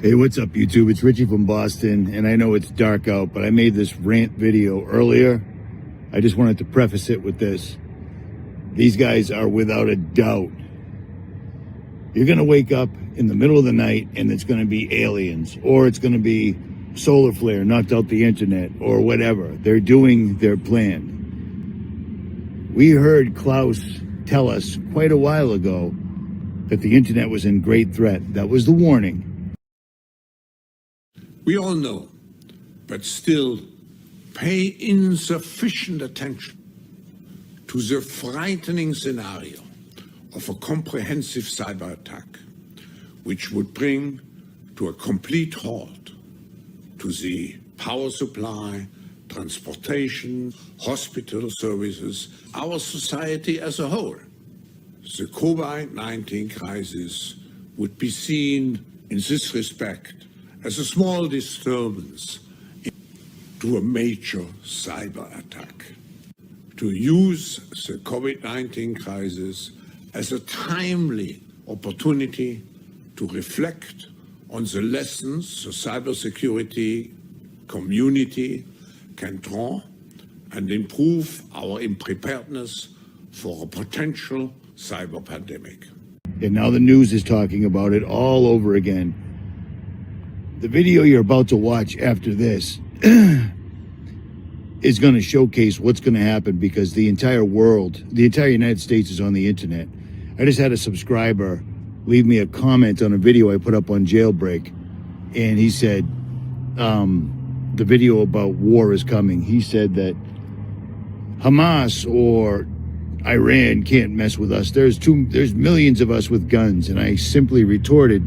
Hey, what's up, YouTube? It's Richie from Boston, and I know it's dark out, but I made this rant video earlier. I just wanted to preface it with this. These guys are without a doubt. You're going to wake up in the middle of the night, and it's going to be aliens, or it's going to be solar flare knocked out the internet, or whatever. They're doing their plan. We heard Klaus tell us quite a while ago that the internet was in great threat. That was the warning. We all know, but still pay insufficient attention to the frightening scenario of a comprehensive cyber attack, which would bring to a complete halt to the power supply, transportation, hospital services, our society as a whole. The COVID-19 crisis would be seen in this respect as a small disturbance to a major cyber attack. To use the COVID-19 crisis as a timely opportunity to reflect on the lessons the cybersecurity community can draw and improve our preparedness for a potential cyber pandemic. And now the news is talking about it all over again. The video you're about to watch after this is going to showcase what's going to happen, because the entire world, the entire United States is on the internet. I just had a subscriber leave me a comment on a video I put up on Jailbreak, and he said the video about war is coming. He said that Hamas or Iran can't mess with us. There's millions of us with guns. And I simply retorted,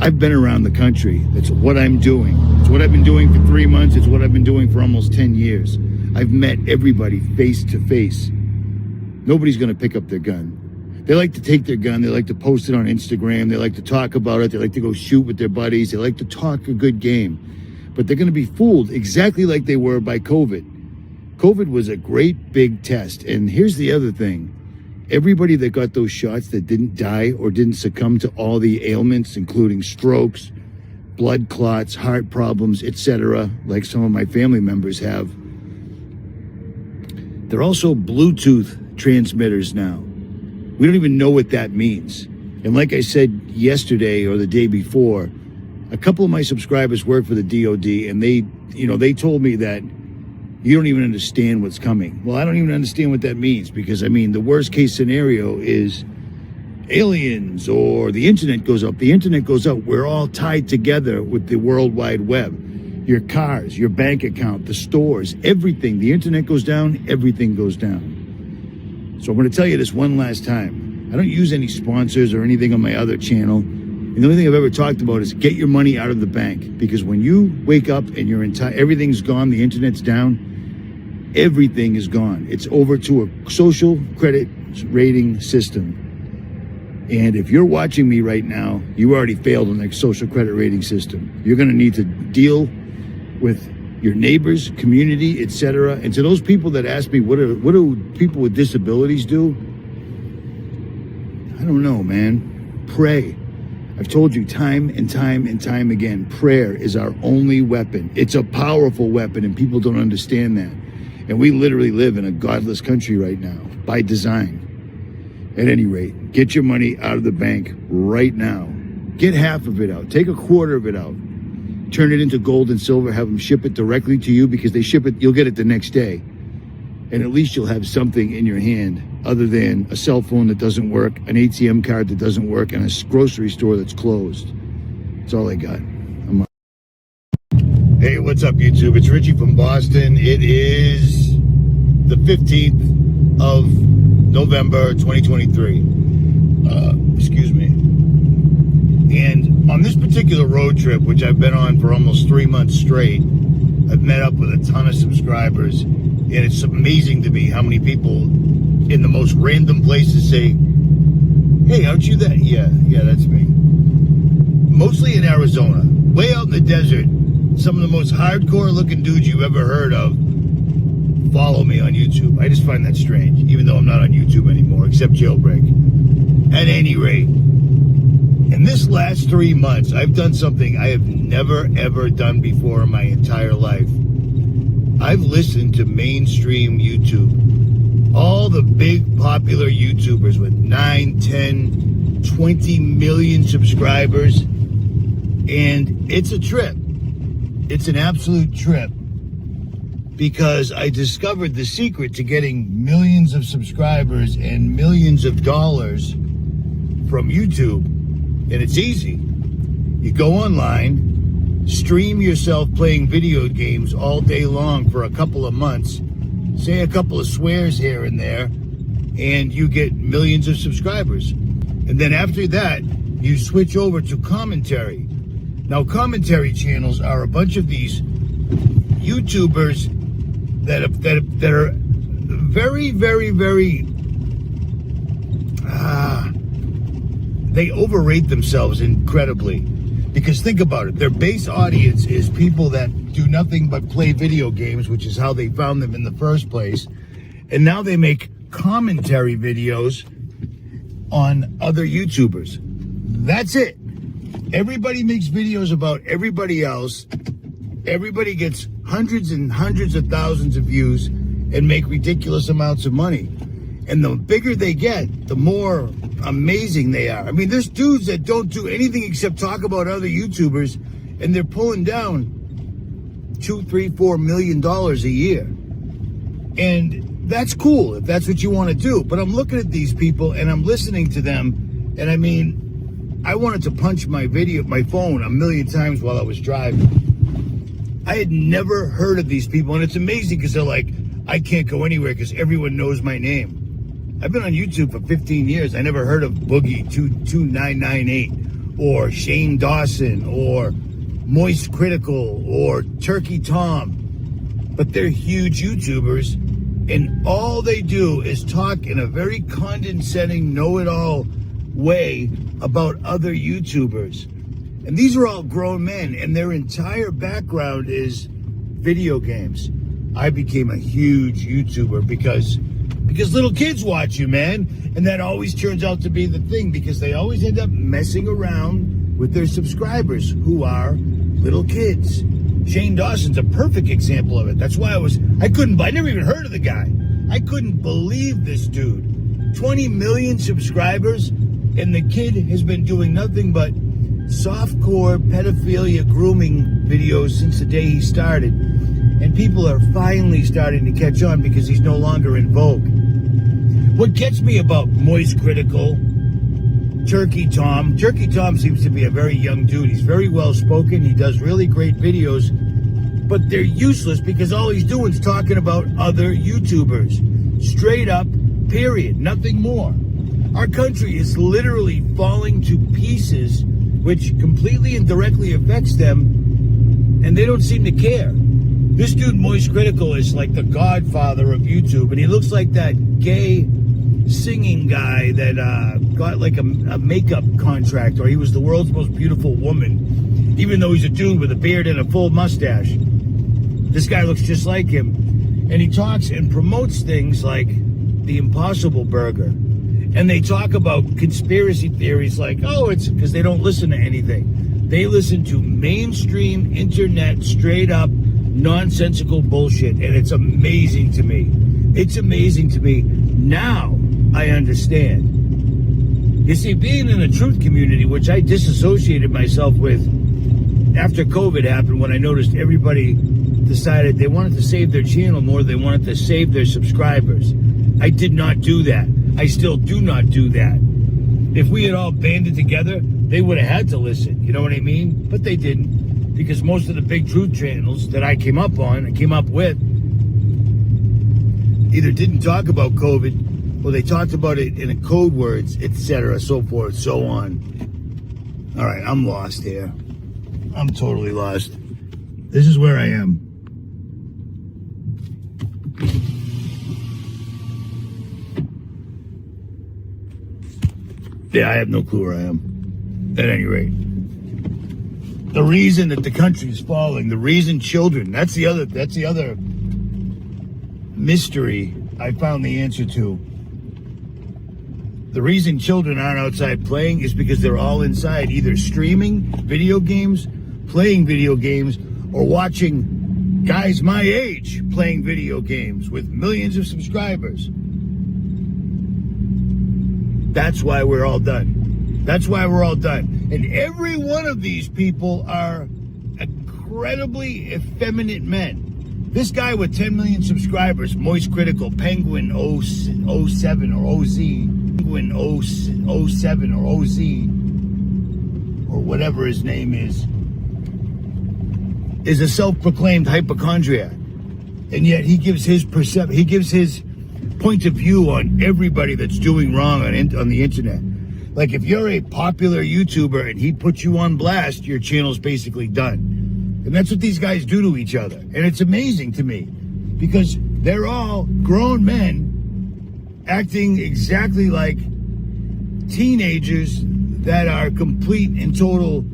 I've been around the country. That's what I'm doing. It's what I've been doing for 3 months. It's what I've been doing for almost 10 years. I've met everybody face to face. Nobody's going to pick up their gun. They like to take their gun. They like to post it on Instagram. They like to talk about it. They like to go shoot with their buddies. They like to talk a good game. But they're going to be fooled exactly like they were by COVID. COVID was a great big test. And here's the other thing. Everybody that got those shots that didn't die or didn't succumb to all the ailments, including strokes, blood clots, heart problems, etc., like some of my family members have, they're also Bluetooth transmitters now. We don't even know what that means. And like I said yesterday or the day before, a couple of my subscribers work for the DOD, and they told me that you don't even understand what's coming. Well, I don't even understand what that means, because, I mean, the worst case scenario is aliens or the internet goes up. The internet goes up. We're all tied together with the World Wide Web. Your cars, your bank account, the stores, everything. The internet goes down, everything goes down. So I'm going to tell you this one last time. I don't use any sponsors or anything on my other channel. And the only thing I've ever talked about is get your money out of the bank. Because when you wake up and everything's gone, the internet's down, everything is gone. It's over to a social credit rating system. And if you're watching me right now, you already failed on the social credit rating system. You're going to need to deal with your neighbors, community, etc. And to those people that ask me, what do people with disabilities do? I don't know, man. Pray. I've told you time and time and time again, prayer is our only weapon. It's a powerful weapon, and people don't understand that. And we literally live in a godless country right now, by design. At any rate, get your money out of the bank right now. Get half of it out. Take a quarter of it out. Turn it into gold and silver. Have them ship it directly to you, because they ship it, you'll get it the next day. And at least you'll have something in your hand other than a cell phone that doesn't work, an ATM card that doesn't work, and a grocery store that's closed. That's all I got. Hey, what's up, YouTube? It's Richie from Boston. It is the 15th of November, 2023. Excuse me. And on this particular road trip, which I've been on for almost 3 months straight, I've met up with a ton of subscribers. And it's amazing to me how many people in the most random places say, hey, aren't you that? Yeah, that's me. Mostly in Arizona. Way out in the desert. Some of the most hardcore looking dudes you've ever heard of follow me on YouTube. I just find that strange, even though I'm not on YouTube anymore, except Jailbreak. At any rate, In this last 3 months, I've done something I have never, ever done before in my entire life. I've listened to mainstream YouTube. All the big popular YouTubers with 9, 10, 20 million subscribers. And it's a trip. It's an absolute trip. Because I discovered the secret to getting millions of subscribers and millions of dollars from YouTube. And it's easy. You go online, stream yourself playing video games all day long for a couple of months, say a couple of swears here and there, and you get millions of subscribers. And then after that, you switch over to commentary. Now, commentary channels are a bunch of these YouTubers that are very, very, very, they overrate themselves incredibly. Because think about it, their base audience is people that do nothing but play video games, which is how they found them in the first place. And now they make commentary videos on other YouTubers. That's it. Everybody makes videos about everybody else. Everybody gets hundreds and hundreds of thousands of views and make ridiculous amounts of money. And the bigger they get, the more amazing they are. I mean, there's dudes that don't do anything except talk about other YouTubers, and they're pulling down $2, $3, $4 million a year. And that's cool if that's what you want to do. But I'm looking at these people and I'm listening to them, and I mean, I wanted to punch my phone a million times while I was driving. I had never heard of these people, and it's amazing because they're like, I can't go anywhere because everyone knows my name. I've been on YouTube for 15 years. I never heard of Boogie2998 or Shane Dawson or 𝗦𝗵𝗿𝗃𝗍𝗍 or Turkey Tom. But they're huge YouTubers, and all they do is talk in a very condescending, know-it-all way about other YouTubers. And these are all grown men, and their entire background is video games. I became a huge YouTuber because little kids watch you, man. And that always turns out to be the thing, because they always end up messing around with their subscribers, who are little kids. Shane Dawson's a perfect example of it. That's why I never even heard of the guy. I couldn't believe this dude. 20 million subscribers, and the kid has been doing nothing but softcore pedophilia grooming videos since the day he started. And people are finally starting to catch on because he's no longer in vogue. What gets me about 𝗦𝗵𝗿𝗍𝗍, Turkey Tom seems to be a very young dude. He's very well spoken. He does really great videos, but they're useless because all he's doing is talking about other YouTubers. Straight up, period. Nothing more. Our country is literally falling to pieces, which completely and directly affects them, and they don't seem to care. This dude, 𝗦𝗵𝗿𝗍𝗍𝗍, is like the godfather of YouTube, and he looks like that gay singing guy that got like a makeup contract, or he was the world's most beautiful woman, even though he's a dude with a beard and a full mustache. This guy looks just like him, and he talks and promotes things like the Impossible Burger. And they talk about conspiracy theories like, oh, it's because they don't listen to anything. They listen to mainstream internet, straight up, nonsensical bullshit, and it's amazing to me. It's amazing to me. Now I understand. You see, being in the truth community, which I disassociated myself with after COVID happened, when I noticed everybody decided they wanted to save their channel more than they wanted to save their subscribers. I did not do that. I still do not do that. If we had all banded together, they would have had to listen. You know what I mean? But they didn't. Because most of the big truth channels that I came up with, either didn't talk about COVID, or they talked about it in code words, etc., so forth, so on. All right, I'm lost here. I'm totally lost. This is where I am. Yeah, I have no clue where I am. At any rate. The reason that the country is falling, the reason children, that's the other mystery I found the answer to. The reason children aren't outside playing is because they're all inside, either streaming video games, playing video games, or watching guys my age playing video games with millions of subscribers. That's why we're all done. That's why we're all done. And every one of these people are incredibly effeminate men. This guy with 10 million subscribers, Moist Critical, Penguin 07 or OZ, Penguin 07 or OZ, or whatever his name is a self-proclaimed hypochondriac. And yet he gives his point of view on everybody that's doing wrong on the internet. Like if you're a popular YouTuber and he puts you on blast, your channel's basically done. And that's what these guys do to each other. And it's amazing to me because they're all grown men acting exactly like teenagers that are complete and total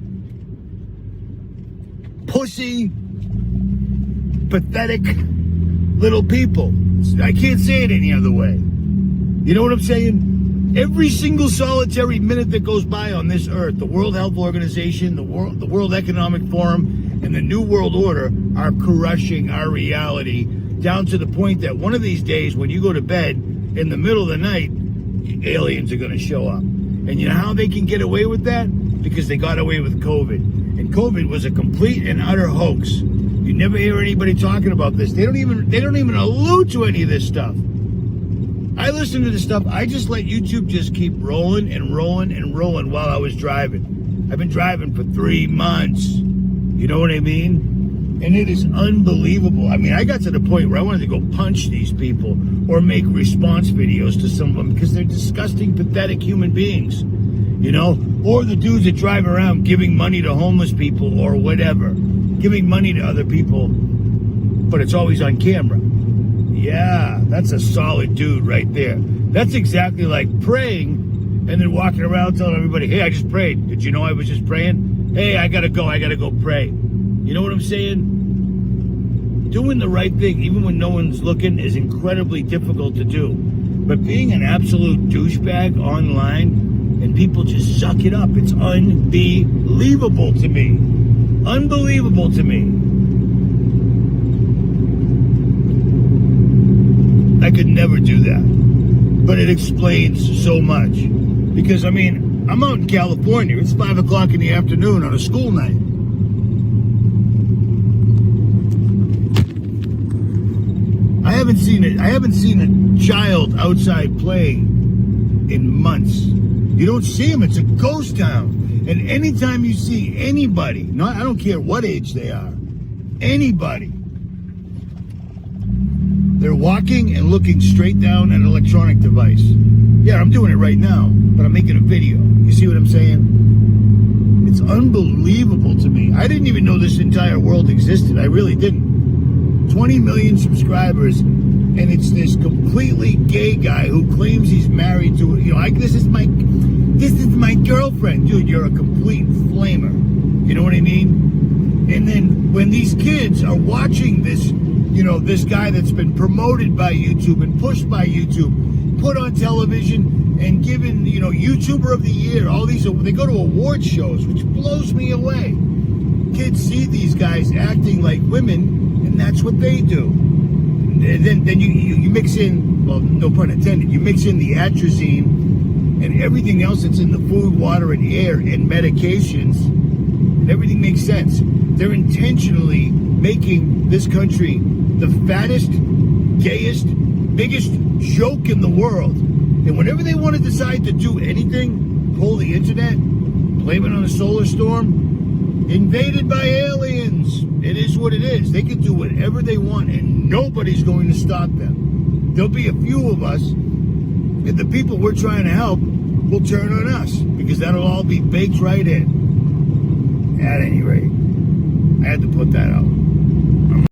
pussy, pathetic little people. I can't say it any other way. You know what I'm saying? Every single solitary minute that goes by on this earth, the World Health Organization, the World Economic Forum, and the New World Order are crushing our reality down to the point that one of these days when you go to bed in the middle of the night, aliens are going to show up. And you know how they can get away with that? Because they got away with COVID. And COVID was a complete and utter hoax. You never hear anybody talking about this. They don't even allude to any of this stuff. I listen to this stuff. I just let YouTube just keep rolling and rolling and rolling while I was driving. I've been driving for 3 months. You know what I mean? And it is unbelievable. I mean, I got to the point where I wanted to go punch these people or make response videos to some of them because they're disgusting, pathetic human beings. You know? Or the dudes that drive around giving money to homeless people or whatever. Giving money to other people, but it's always on camera. Yeah, that's a solid dude right there. That's exactly like praying and then walking around telling everybody, hey, I just prayed. Did you know I was just praying? Hey, I gotta go pray. You know what I'm saying? Doing the right thing, even when no one's looking, is incredibly difficult to do. But being an absolute douchebag online and people just suck it up, it's unbelievable to me. Unbelievable to me. I could never do that. But it explains so much. Because, I mean, I'm out in California. It's 5 o'clock in the afternoon on a school night. I haven't seen a child outside playing in months. You don't see them. It's a ghost town. And anytime you see anybody, I don't care what age they are, anybody, they're walking and looking straight down an electronic device. Yeah, I'm doing it right now, but I'm making a video. You see what I'm saying? It's unbelievable to me. I didn't even know this entire world existed. I really didn't. 20 million subscribers, and it's this completely gay guy who claims he's married to, this is my girlfriend. Dude, you're a complete flamer. You know what I mean? And then when these kids are watching this, this guy that's been promoted by YouTube and pushed by YouTube, put on television and given, YouTuber of the Year, all these, they go to award shows, which blows me away. Kids see these guys acting like women, and that's what they do. And then you mix in, well, no pun intended, you mix in the atrazine and everything else that's in the food, water, and air, and medications, and everything makes sense. They're intentionally making this country the fattest, gayest, biggest joke in the world. And whenever they want to decide to do anything, pull the internet, blame it on a solar storm, invaded by aliens, it is what it is. They can do whatever they want and nobody's going to stop them. There'll be a few of us, and the people we're trying to help will turn on us because that'll all be baked right in. At any rate, I had to put that out.